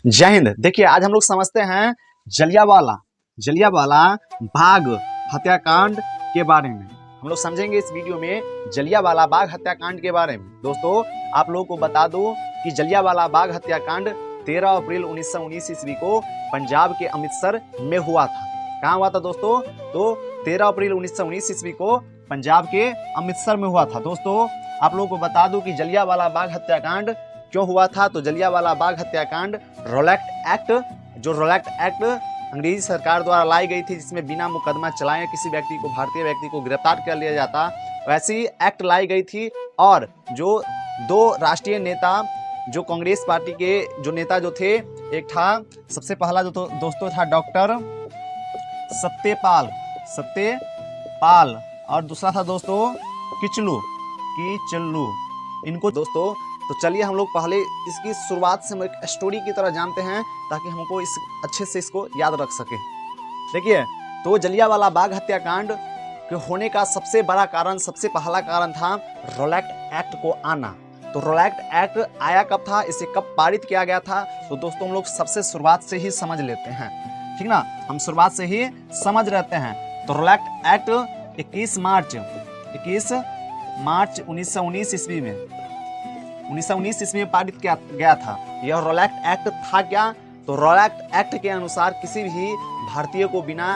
जय हिंद। देखिए आज हम लोग समझते हैं जलियांवाला बाग हत्याकांड के बारे में। हम लोग समझेंगे इस वीडियो में जलियांवाला बाग हत्याकांड के बारे में। दोस्तों आप लोगों को बता दूं कि जलियांवाला बाग हत्याकांड 13 अप्रैल 1919 ईस्वी को पंजाब के अमृतसर में हुआ था। कहाँ हुआ था दोस्तों? तो 13 अप्रैल 1919 ईस्वी को पंजाब के अमृतसर में हुआ था। दोस्तों आप लोगों को बता दूं कि जलियांवाला बाग हत्याकांड क्यों हुआ था। तो जलियांवाला बाग हत्याकांड रोलैक्ट एक्ट अंग्रेजी सरकार द्वारा लाई गई थी, जिसमें बिना मुकदमा चलाए किसी व्यक्ति को, भारतीय व्यक्ति को गिरफ्तार कर लिया जाता, वैसी एक्ट लाई गई थी। और जो दो राष्ट्रीय नेता, जो कांग्रेस पार्टी के जो नेता जो थे, एक था सबसे पहला जो तो दोस्तों था डॉक्टर सत्यपाल और दूसरा था दोस्तों किचलू। इनको दोस्तों तो चलिए हम लोग पहले इसकी शुरुआत से हम एक स्टोरी की तरह जानते हैं, ताकि हमको इस अच्छे से इसको याद रख सके। देखिए तो जलियांवाला बाग हत्याकांड के होने का सबसे बड़ा कारण, सबसे पहला कारण था रोलैक्ट एक्ट को आना। तो रोलैक्ट एक्ट आया कब था, इसे कब पारित किया गया था? तो दोस्तों हम लोग सबसे शुरुआत से ही समझ लेते हैं, ठीक ना। हम शुरुआत से ही समझ रहते हैं। तो रोलैक्ट एक्ट 21 मार्च 1919 ईस्वी में 1919 ईस्वी में पारित किया गया था। यह रोलैक्ट एक्ट था क्या? तो रोलैक्ट एक्ट के अनुसार किसी भी भारतीय को बिना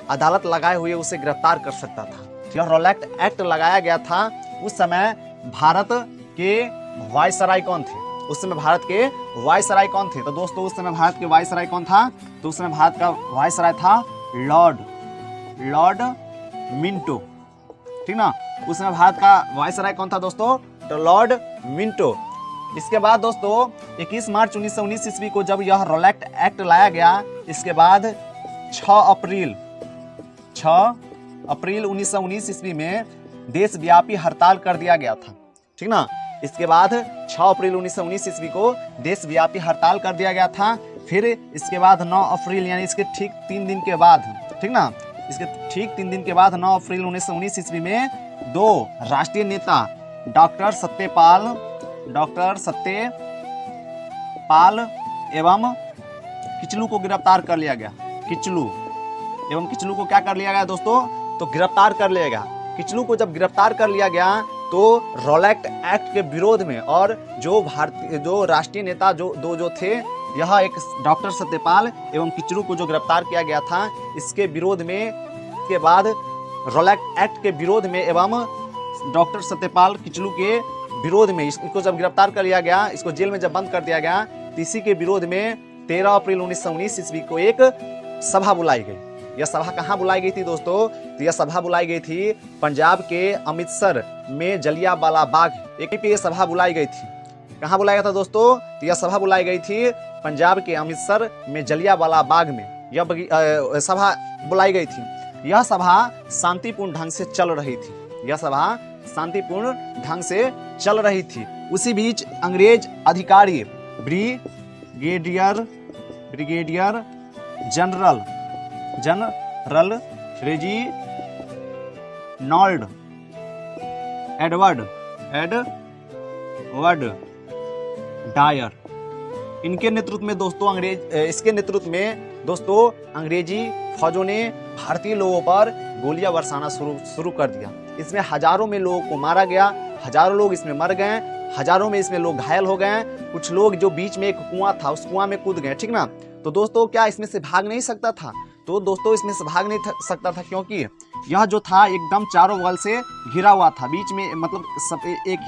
अदालत लगाए हुए उसे गिरफ्तार कर सकता था। यह रोलैक्ट एक्ट लगाया गया था। उस समय भारत के वायसराय कौन थे? उस समय भारत के वायसराय कौन थे? तो दोस्तों उस समय भारत के वायसराय कौन था? तो उस समय भारत का वायसराय था लॉर्ड मिंटो, ठीक ना। उस समय भारत का वायसराय कौन था दोस्तों? तो लॉर्ड मिंटो। इसके बाद दोस्तों 21 मार्च 1919 ईस्वी को जब यह रोलैक्ट एक्ट लाया गया, इसके बाद 6 अप्रैल 1919 ईस्वी में देशव्यापी हड़ताल कर दिया गया था, ठीक ना। इसके बाद 6 अप्रैल 1919 ईस्वी को देशव्यापी हड़ताल कर दिया गया था। फिर इसके बाद 9 अप्रैल यानी इसके ठीक 3 दिन के बाद, ठीक ना, इसके ठीक 3 दिन के बाद 9 अप्रैल 1919 ईस्वी में दो राष्ट्रीय नेता डॉक्टर सत्यपाल एवं किचलू को गिरफ्तार कर लिया गया। किचलू को क्या कर लिया गया दोस्तों? तो गिरफ्तार कर लिया गया। किचलू को जब गिरफ्तार कर लिया गया तो रोलैक्ट एक्ट के विरोध में, और जो राष्ट्रीय नेता जो थे, यह एक डॉक्टर सत्यपाल एवं किचलू को जो गिरफ्तार किया गया था, इसके विरोध में, के बाद रोलैक्ट एक्ट के विरोध में एवं डॉक्टर सत्यपाल किचलू के विरोध में इसको जब गिरफ्तार कर लिया गया, इसको जेल में जब बंद कर दिया गया, तो इसी के विरोध में 13 अप्रैल 1919 ईस्वी को एक सभा बुलाई गई। यह सभा कहाँ बुलाई गई थी दोस्तों? तो यह सभा बुलाई गई थी पंजाब के अमृतसर में जलियांवाला बाग पे यह सभा बुलाई गई थी। कहाँ बुलाया गया था दोस्तों? तो यह सभा बुलाई गई थी पंजाब के अमृतसर में जलियांवाला बाग में। यह सभा बुलाई गई थी। यह सभा शांतिपूर्ण ढंग से चल रही थी। उसी बीच अंग्रेज अधिकारी brigadier general Reginald Edward Dyer, इनके नेतृत्व में दोस्तों अंग्रेजी फौजों ने भारतीय लोगों पर गोलियां बरसाना शुरू कर दिया। इसमें हजारों में लोगों को मारा गया, हजारों लोग इसमें मर गए, हजारों में इसमें लोग घायल हो गए। कुछ लोग जो बीच में एक कुआं था, उस कुआं में कूद गए, ठीक ना। तो दोस्तों क्या इसमें से भाग नहीं सकता था? तो दोस्तों इसमें से भाग नहीं सकता था, क्योंकि यह जो था एकदम चारों बगल से घिरा हुआ था। बीच में मतलब एक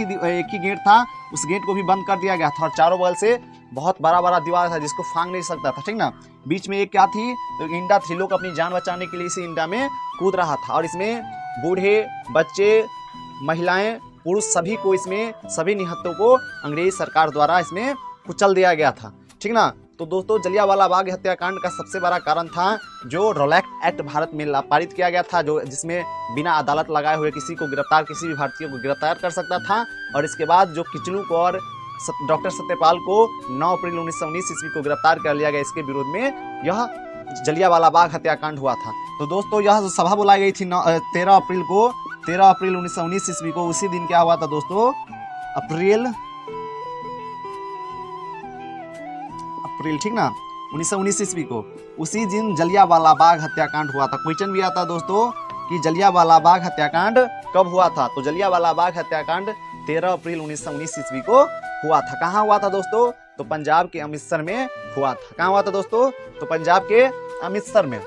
ही गेट था, उस गेट को भी बंद कर दिया गया था, और चारों बगल से बहुत बड़ा दीवार था जिसको फांग नहीं सकता था, ठीक ना। बीच में एक क्या थी? तो इंडा थी। लोग अपनी जान बचाने के लिए इसी इंडा में कूद रहा था, और इसमें बूढ़े, बच्चे, महिलाएं, पुरुष सभी निहत्तों को अंग्रेज सरकार द्वारा इसमें कुचल दिया गया था, ठीक ना। तो दोस्तों जलियांवाला बाग हत्याकांड का सबसे बड़ा कारण था जो रोलैक्ट एक्ट भारत में पारित किया गया था, जिसमें बिना अदालत लगाए हुए किसी भी भारतीय को गिरफ्तार कर सकता था। और इसके बाद जो किचलू को और डॉक्टर सत्यपाल को 9 अप्रैल 1919 ईस्वी को गिरफ्तार कर लिया गया, इसके विरोध में यह जलियांवाला बाग हत्याकांड हुआ था। तो दोस्तों यह सभा बुलाई गई थी 13 अप्रैल 1919 ईस्वी को। उसी दिन क्या हुआ था दोस्तों? अप्रैल, ठीक ना, 1919 ईस्वी को, उसी दिन जलियांवाला बाग हत्याकांड हुआ था। क्वेश्चन भी आता है दोस्तों कि जलियांवाला बाग हत्याकांड कब हुआ था, तो जलियांवाला बाग हत्याकांड 13 अप्रैल 1919 ईस्वी को हुआ था। कहाँ हुआ था दोस्तों, तो पंजाब के अमृतसर में हुआ था। कहाँ हुआ था दोस्तों, तो पंजाब के अमृतसर में।